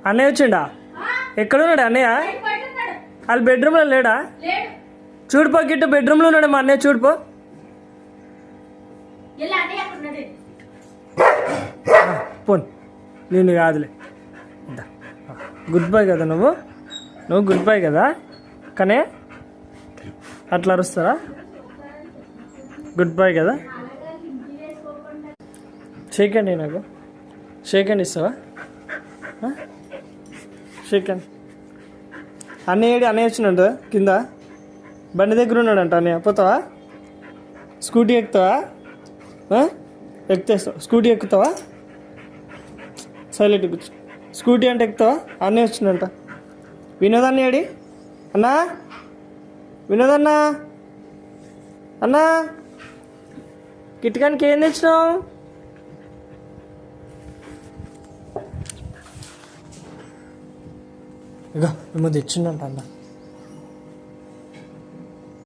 అన్నయ్య వచ్చిండా? ఎక్కడున్నాడు అన్నయ్య? వాళ్ళు బెడ్రూమ్లో లేడా? చూడుపో గిట్టు బెడ్రూమ్లో ఉన్నాడు మా అన్నయ్య, చూడుపో. పోన్ నేను కాదులే. గుడ్ బై కదా నువ్వు గుడ్ బై కదా, కానీ అట్లా అరుస్తారా? గుడ్ బై కదా. షేక్ హ్యాండ్ నాకు, షేక్ హ్యాండ్ ఇస్తావా? Shake hand. అన్నయ్య వచ్చినాడు కింద, బండి దగ్గర ఉన్నాడంట. అన్నయ్య పోతావా? స్కూటీ ఎక్కుతావా? ఎక్కేస్తావా? స్కూటీ ఎక్కుతావా? సైలెంట్ కూర్చో. స్కూటీ అంటే ఎక్కుతావా? అన్నయ్య వచ్చిందంట. వినోద్ అన్నయ్యడి? అన్నా వినోద్ అన్నా కిట్కానికి ఏం తెచ్చినావు? ఇక మేము తెచ్చిండంట అన్న.